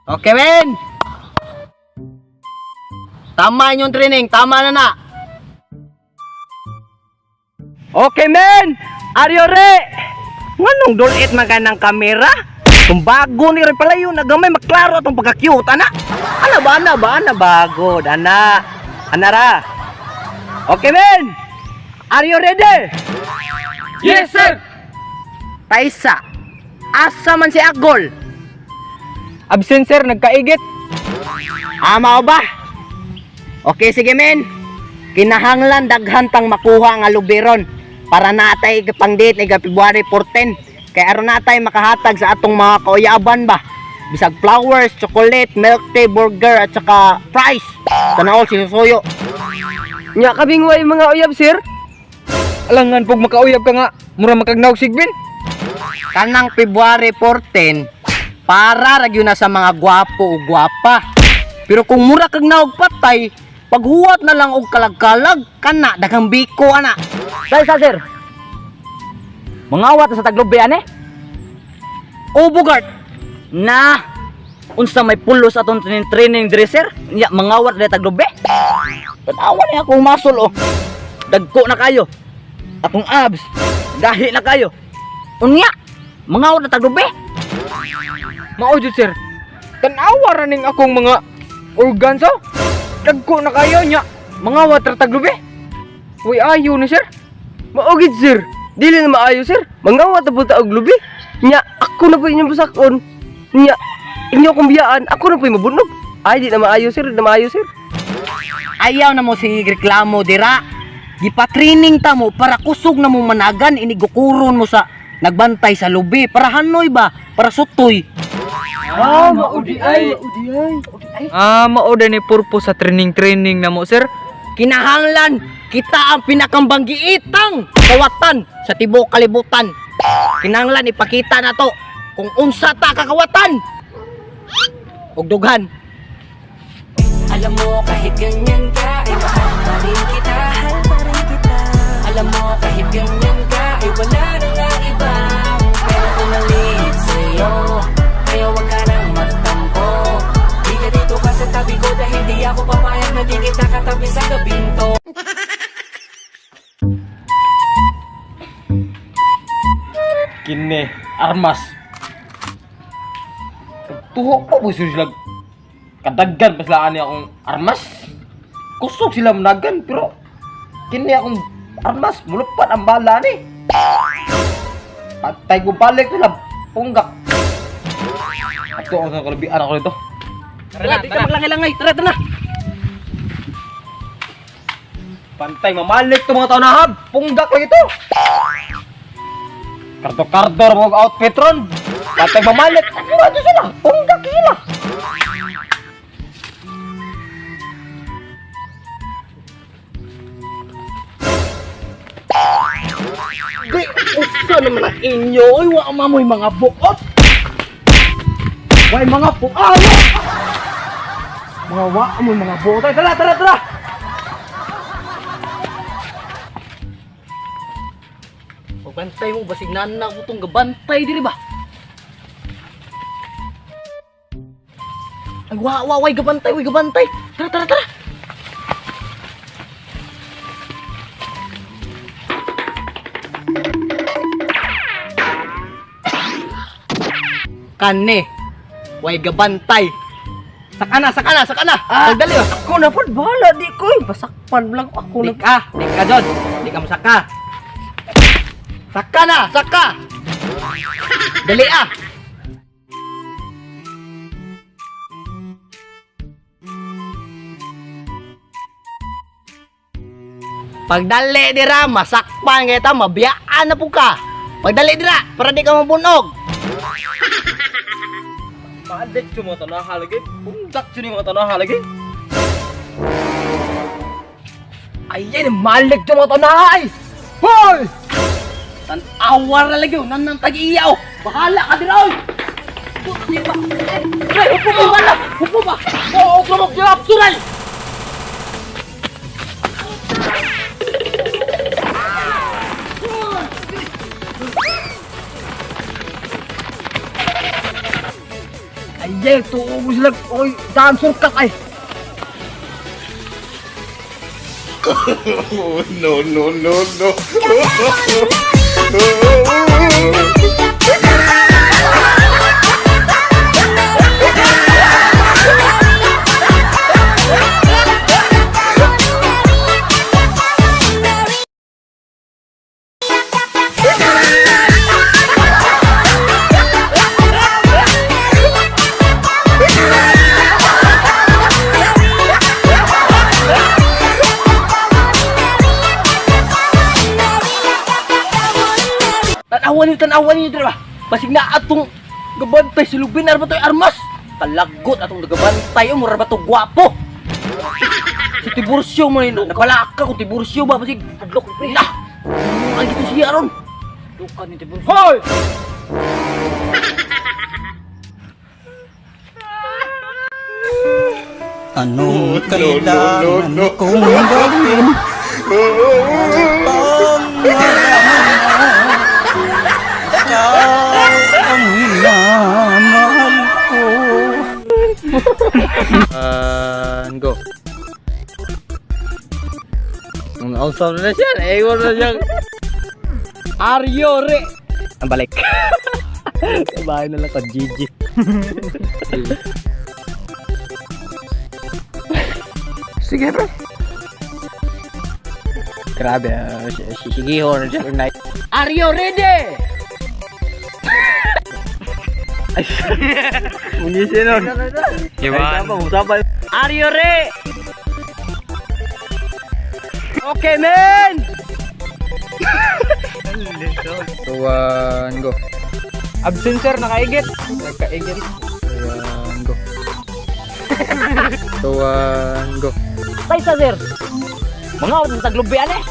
Okay, men. Tama yung training. Tama na. Okay, men! Are you ready? Nganong dulit maganang kamera? Kung bago ni rin pala yun, nagamay maklaro itong pagka-cute, ana? Ana ba? Bago, ana. Anara. Okay, men! Are you ready? Yes, sir. Taisa, asa man si Agol? Absent, sir. Nagkaigit. Mao ba? Okay, sige, men. Kinahanglan daghan tang makuha nga lubiron para natay pang-date ni February 14. Kaya aron natay makahatag sa atong mga kauyaban ba. Bisag flowers, chocolate, milk tea, burger at saka fries. Tanaol sinusuyo. Nya kabing way mga uyab, sir. Alangan pog makauyab ka nga. Mura makagnaog sigbin. Kanang February 14 para ragyo na sa mga gwapo o gwapa. Pero kung mura kag naog patay, paghuwat na lang og kalag-kalag kana daghang biko ana. Dahil sa, sir. Mangawat sa taglobe, ane? O Bugart, na unsa may pulos atong training dresser? Nya mangawat dili taglobe. Tanawa ni akong muscle oh. Dagko na kayo. Akong abs, gahi na kayo. Unya, mangawat na taglobe. Mao jud, sir. Tanawa ra ning akong mga organs, oh. Dagko na kayo nya. Mangawat ra taglobe. Uy, ayo na, sir. Maugid, sir. Dili na maayo, sir. Mangawat na punta og lubi. Nya, ako na po inyong busakon. Nya, inyo kong biyaan, ako na po yung mabunog. Ay, di na maayo, sir. Di na maayo, sir. Ayaw na mo si reklamo dira. Gipa-training ta mo para kusog na mo managan inigukuron mo sa nagbantay sa lubi para hanoy ba, para sutoy. Maudi ay. Maudi ni purpose sa training na mo, sir. Kinahanglan kita ang pinakambanggiitang kawatan sa tibuok kalibutan. Kinahanglan ipakita na to kung unsa ta kakawatan. Ug dughan. Alam mo kahit ganyan ka ay mahal pa rin kita. Alam mo kahit ganyan ka ay wala na nga iba. Pero kung nalit sa'yo, kaya wag ka nang magtampo. Di ka dito ka sa tabi ko dahil di ako papayag na di kita katabi sa gabing to. Kini armas. Tuho ko po sila kadaggan paslaan niya akong armas. Kusog sila managan pero kini akong armas mulupat ang bala ni. Patay ko balik nila punggak. Ato ako sa kalabian ako nito. Tara, di ka maglangay-langay. Tara. Pantay mamalik to mga taonahab. Punggak lang ito. Karto-kartor mo outfit ron. Pantay mamalik. Ano ito sila? Punggak sila. Di usa naman ang inyo. Oy, wa mamoy mga buot. Way mga puano. Mga wa mo mga buot. Tara. Pagantay mo basig nana ko tong gabantay diri ba? Ay way gabantay. Tara. Kane, way gabantay. Sakana. Pagdali oh. Ako na po bahala di ko. Pasakpan lang ako Di ka John. Di ka masaka. Saka. Dali ah. Pagdali dira, masakpan kita, mabiyaan na po ka. Pagdali dira, para di ka mabunog. Maalik sa mga tanaha lagi. Pundak sa mga tanaha lagi. Ayan, malik sa mga tanaha ay. Hoy! Tan-awar na lagi, nan tag-iyaw. Bahala ka din, oy! Ay, upo mo ba? Upo ba? Oo, upo mo, kilap, sural! Ay, Jay, tuo mo sila. Oy, saan surkat ay? Oh, no, no, no, no. Tanawan niyo dira ba? Basig na atong gabantay si Lubin arba to'y armas. Talagot atong gabantay mura ba to gwapo. Si Tiburcio mo ni nabalaka ko Tiburcio ba basig adlok pre na. Ay gito siya ron. Dukan ni Tiburcio. Hoy! Anong no, kailangan no. kong gawin? Ikaw ang minamahal ko. Go. Ang awesome na siya. Ewan na siya. Aryore. Ang balik. Bahay na lang ka, Gigi. Sige, bro. Grabe, sigiho na siya. Are you ready? Munisin nun. Yaman. Usapay. Are you ready? Okay, man. Tuwan, go. Absent, sir. Nakaigit. Nakaigit. Tuwan, go. Tuwan, go. Tay sa sir. Mga otong taglubian eh.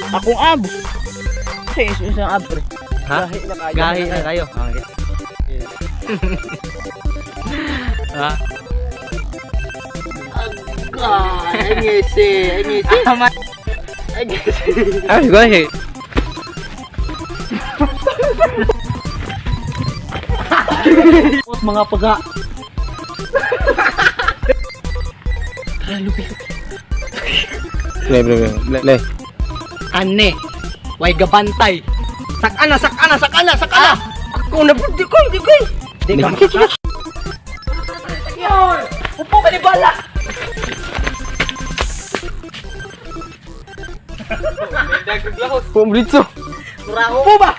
Akong abs. Kasi isang abs pre. Ha? Gahi na kayo. Okay. Ha? Ngisi. Ay, go ahead. Mga paga. Le. Ane. Way gabantay. Sakana. Ako na di ko. Di ka makikita. Yon. Upo ka ni bala. Pumritso. Upo ba?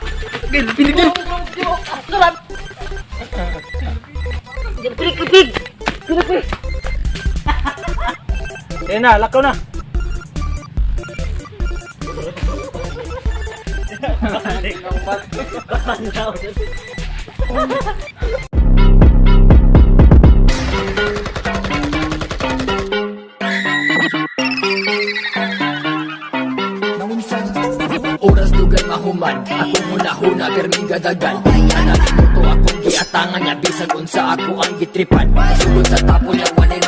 Pinigil. Sarap. Pilig. Yan na, lakaw na. Oras dugay mahuman, akong huna-huna permi gadagan. Ananin mo to akong giatangan niya, bisag unsa ako ang gitripan. Sulod sa tapo niya, wanay